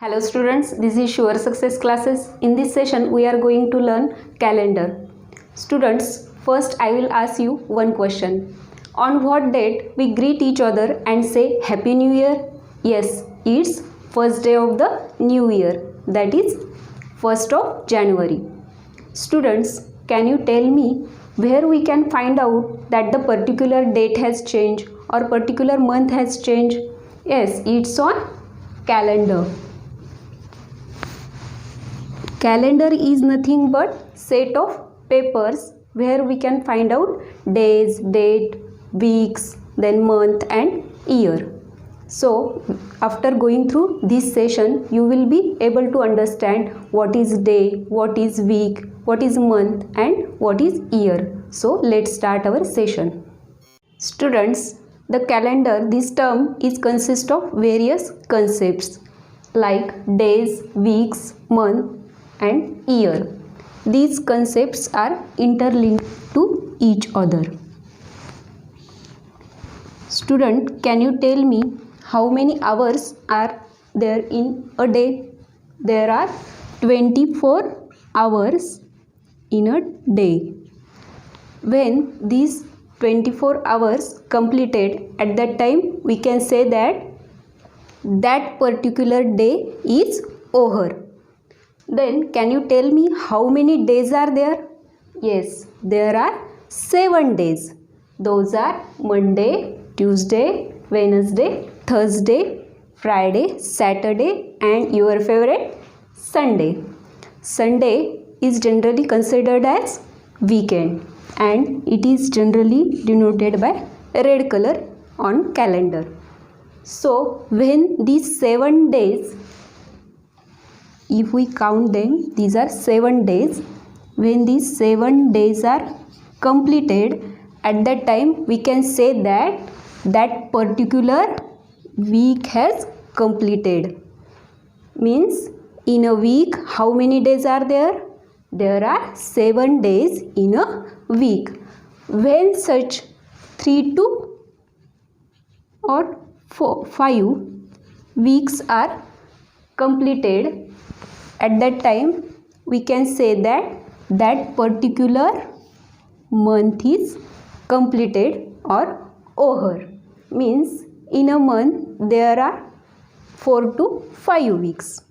Hello students, this is Sure Success Classes. In this session, we are going to learn calendar. Students, first I will ask you one question. On what date we greet each other and say Happy New Year? Yes, it's first day of the new year, that is 1st of January. Students, can you tell me where we can find out that the particular date has changed or particular month has changed? Yes, it's on calendar. Calendar is nothing but set of papers where we can find out days, date, weeks, then month and year. So after going through this session, you will be able to understand what is day, what is week, what is month and what is year. So let's start our session. Students, the calendar, this term is consist of various concepts like days, weeks, month and year. These concepts are interlinked to each other. Student, can you tell me how many hours are there in a day? There are 24 hours in a day. When these 24 hours completed, at that time we can say that that particular day is over. Then can you tell me how many days are there? Yes, there are 7 days. Those are Monday, Tuesday, Wednesday, Thursday, Friday, Saturday and your favorite Sunday. Sunday is generally considered as weekend and it is generally denoted by red color on calendar. So when these 7 days, if we count them, these are 7 days. When these 7 days are completed, at that time we can say that that particular week has completed. Means in a week, how many days are there? There are 7 days in a week. When such 3 to or 5 weeks are completed, at that time we can say that that particular month is completed or over. Means in a month there are 4 to 5 weeks.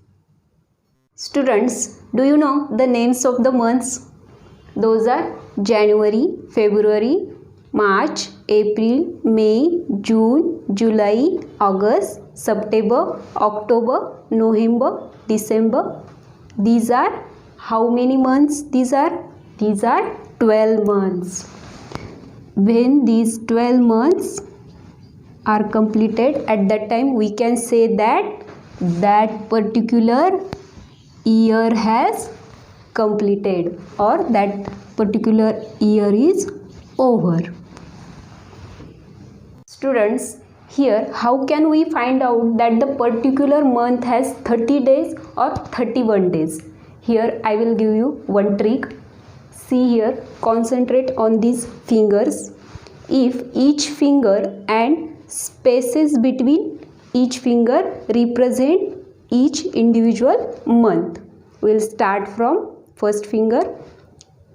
Students, do you know the names of the months? Those are January, February, March, April, May, June, July, August, September, October, November, December. These are how many months? These are 12 months. When these 12 months are completed, at that time we can say that that particular year has completed or that particular year is over. Students, here how can we find out that the particular month has 30 days or 31 days? Here I will give you one trick. See here, concentrate on these fingers. If each finger and spaces between each finger represent each individual month. We will start from first finger,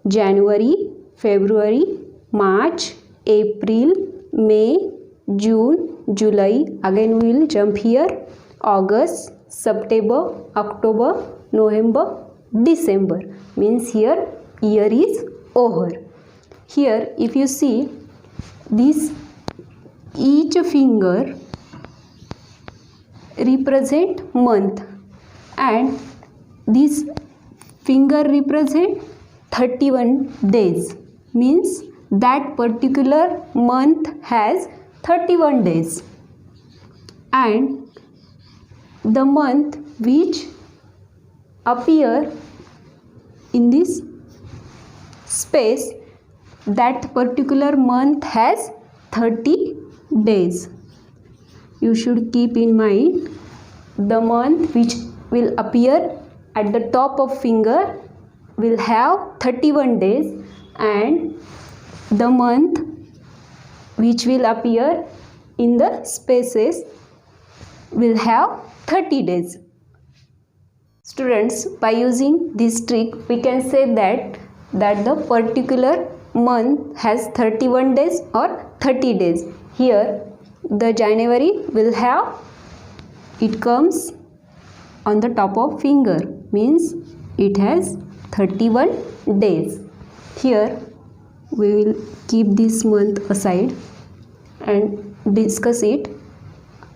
January, February, March, April, May, June, July. Again we will jump here, August, September, October, November, December. Means here year is over. Here if you see, this each finger represent month and this finger represent 31 days. Means that particular month has 31 days and the month which appear in this space, that particular month has 30 days. You should keep in mind the month which will appear at the top of finger will have 31 days and the month which will appear in the spaces will have 30 days. Students, by using this trick, we can say that the particular month has 31 days or 30 days. Here, the January will have, it comes on the top of finger, means it has 31 days. Here, we will keep this month aside and discuss it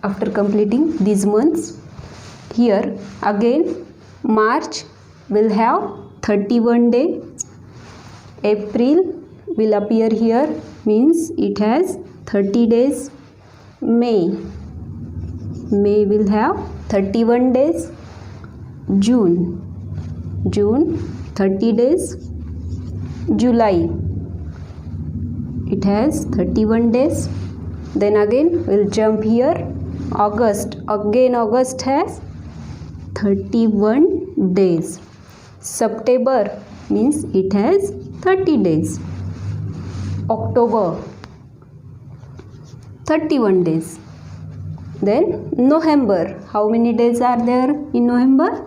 after completing these months. Here, again, March will have 31 days. April will appear here, means it has 30 days. May will have 31 days. June 30 days. July, it has 31 days. Then again we'll jump here. August, again August has 31 days. September means it has 30 days. October, 31 days. Then November, how many days are there in November?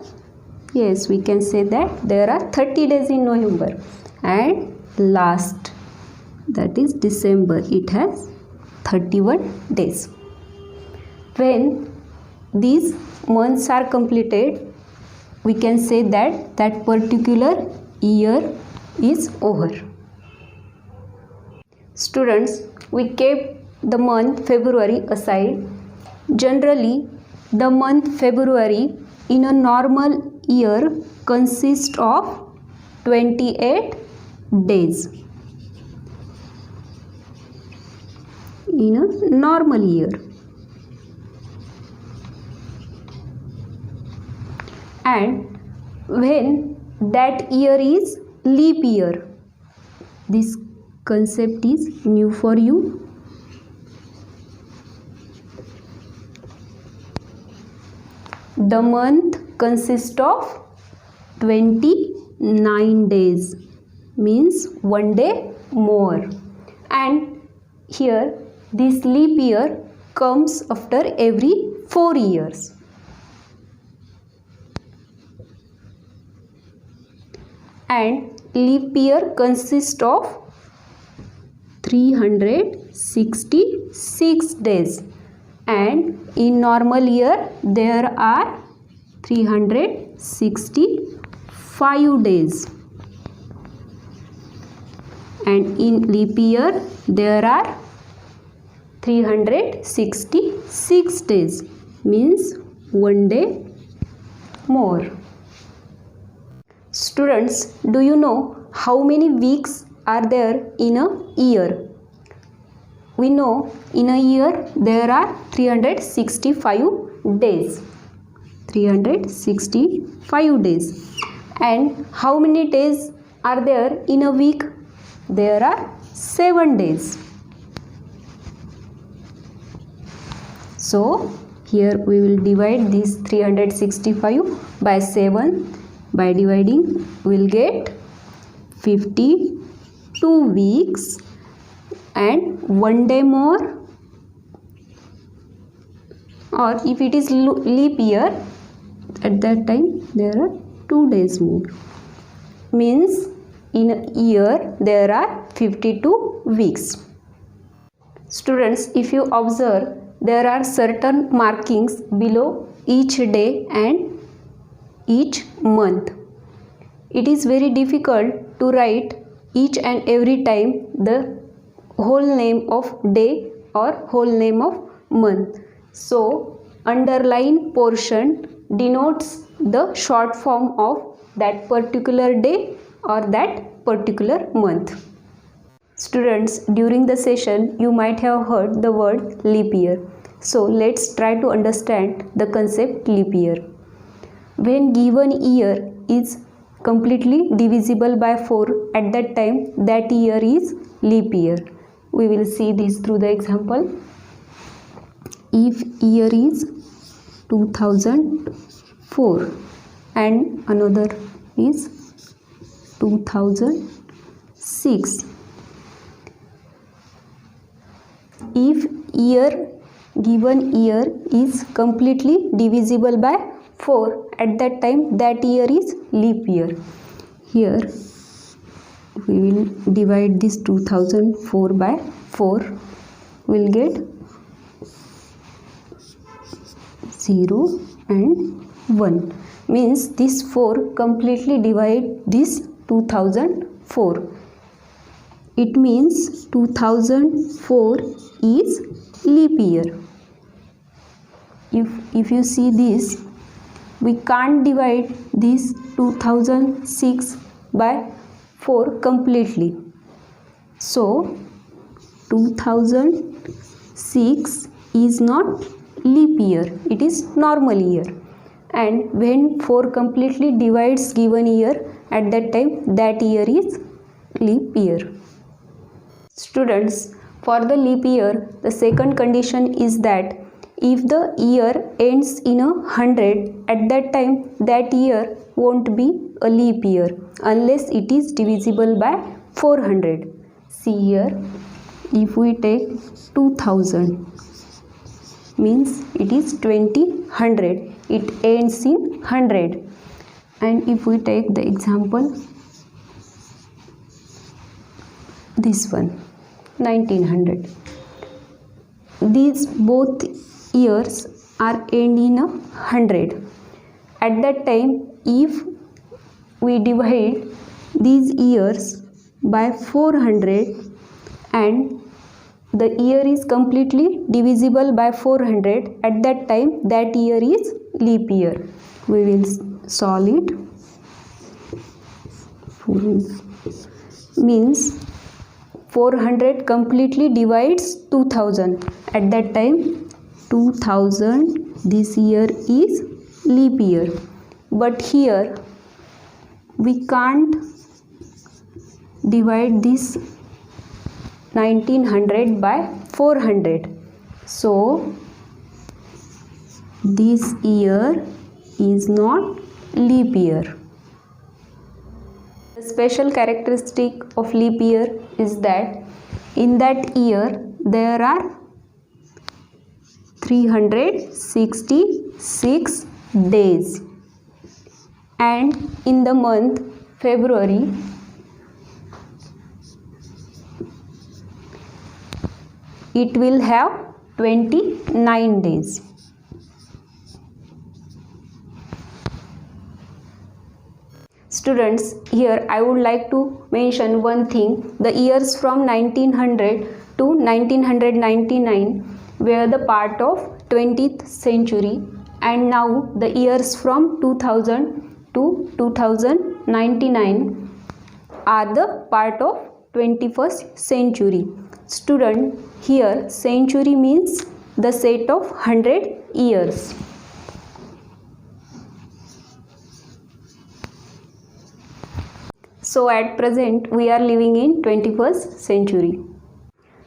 Yes, we can say that there are 30 days in November. And last, that is December, it has 31 days. When these months are completed, we can say that particular year is over. Students, we kept the month February aside. Generally, the month February in a normal year consists of 28 days. In a normal year. And when that year is leap year, this concept is new for you. The month consists of 29 days, means one day more. And here this leap year comes after every 4 years. And leap year consists of 366 days. And in normal year there are 365 days. And in leap year there are 366 days, means one day more. Students, do you know how many weeks are there in a year? We know in a year there are 365 days. 365 days. And how many days are there in a week? There are 7 days. So here we will divide this 365 by 7. By dividing, we will get 52 weeks and one day more. Or if it is leap year, at that time there are 2 days more. Means in a year there are 52 weeks. Students, if you observe, there are certain markings below each day and each month. It is very difficult to write each and every time the whole name of day or whole name of month. So underline portion denotes the short form of that particular day or that particular month. Students, during the session you might have heard the word leap year. So let's try to understand the concept leap year. When given year is completely divisible by 4, at that time that year is leap year. We will see this through the example. If year is 2004 and another is 2006. If given year is completely divisible by 4, at that time that year is leap year. Here we will divide this 2004 by 4, we will get 0 and 1, means this 4 completely divide this 2004. It means 2004 is leap year. If you see this, we can't divide this 2006 by 4 completely. So 2006 is not leap year, it is normal year. And when 4 completely divides given year, at that time that year is leap year. Students, for the leap year, the second condition is that if the year ends in 100, at that time that year won't be a leap year unless it is divisible by 400. See here, if we take 2000, means it is 2000, it ends in 100. And if we take the example, this one, 1900, these both years are end in 100. At that time, if we divide these years by 400 and the year is completely divisible by 400, at that time that year is leap year. We will solve it. Means 400 completely divides 2000. At that time 2000, this year is leap year. But here we can't divide this 1900 by 400. So this year is not leap year. The special characteristic of leap year is that in that year there are 366 days, and in the month February it will have 29 days. Students, here I would like to mention one thing. The years from 1900 to 1999 were the part of 20th century, and now the years from 2000 to 2099 are the part of 21st century. Student, here century means the set of 100 years. So at present we are living in 21st century.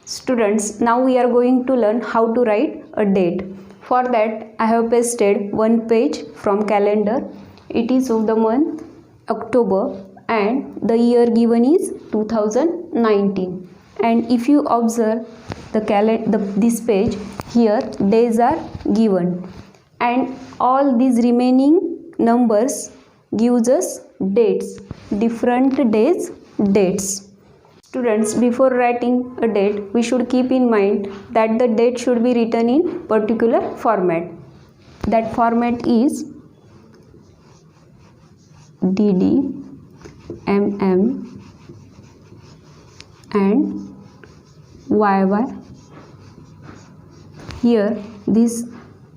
Students, now we are going to learn how to write a date. For that I have pasted one page from calendar. It is of the month October and the year given is 2019. And if you observe this page, here days are given, and all these remaining numbers gives us dates, different days, dates. Students, before writing a date, we should keep in mind that the date should be written in particular format. That format is DD, MM and YY. Here this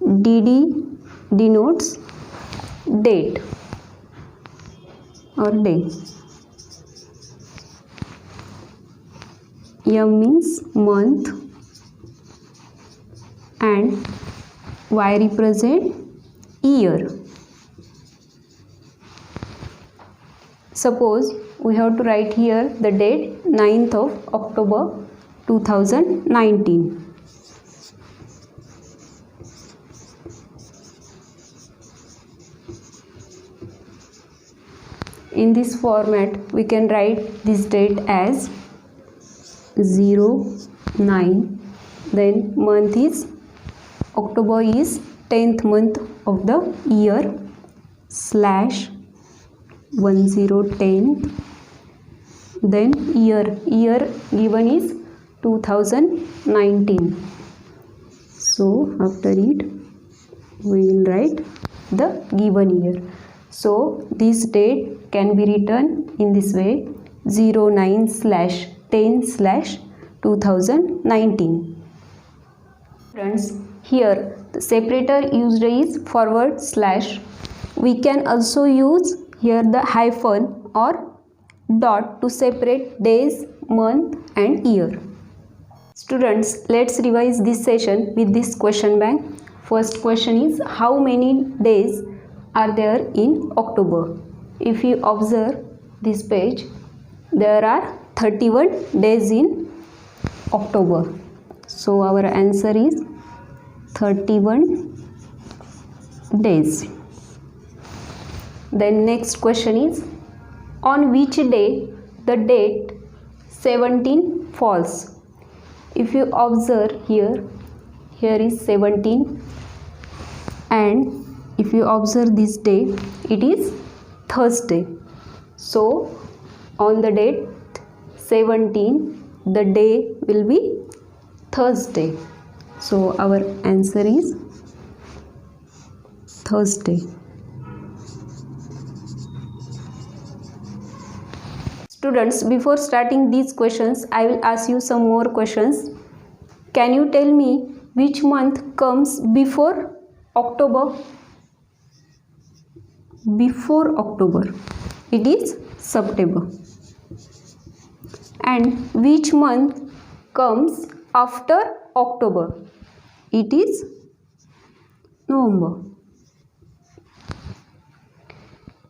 DD denotes date or day. M means month and Y represent year. Suppose we have to write here the date 9th of October 2019. In this format we can write this date as 09, then month is October is 10th month of the year, slash 1010th, then year given is 2019. So after it we will write the given year. So this date can be written in this way: 09/10/2019. Friends, here the separator used is forward slash. We can also use here the hyphen or dot to separate days, month and year. Students, let's revise this session with this question bank. First question is, how many days are there in October? If you observe this page, there are 31 days in October. So our answer is 31 days. Then next question is, on which day the date 17 falls? If you observe here is 17, and if you observe this day, it is Thursday. So on the date 17, the day will be Thursday. So our answer is Thursday. Students, before starting these questions, I will ask you some more questions. Can you tell me which month comes before October? Before October, it is September. And which month comes after October? It is November.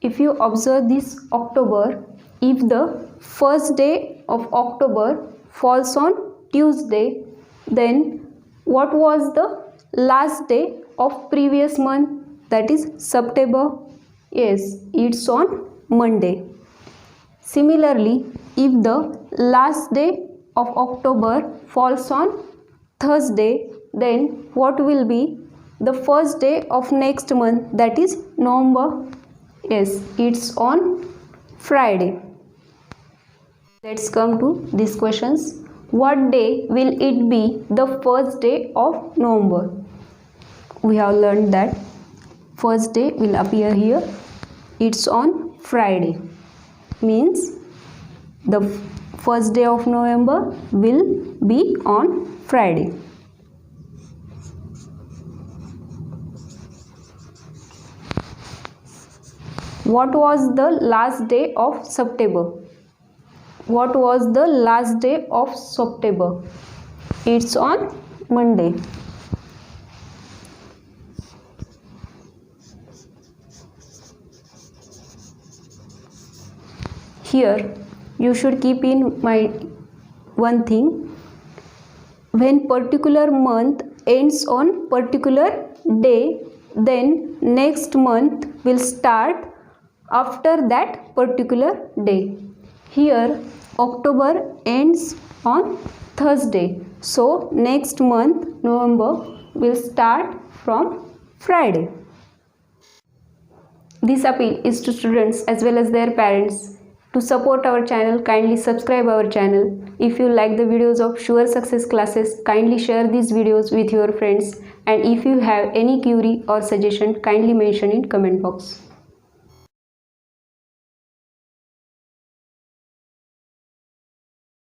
If you observe this October, if the first day of October falls on Tuesday, then what was the last day of previous month, that is September? Yes, it's on Monday. Similarly, if the last day of October falls on Thursday, then what will be the first day of next month, that is November? Yes, it's on Friday. Let's come to these questions. What day will it be the first day of November? We have learned that first day will appear here. It's on Friday. Means the first day of November will be on Friday. What was the last day of September? What was the last day of September? It's on Monday. Here you should keep in mind one thing: when particular month ends on particular day, then next month will start after that particular day. Here October ends on Thursday, so next month November will start from Friday. This appeal is to students as well as their parents. To support our channel, kindly subscribe our channel. If you like the videos of Sure Success classes, kindly share these videos with your friends. And if you have any query or suggestion, kindly mention in comment box.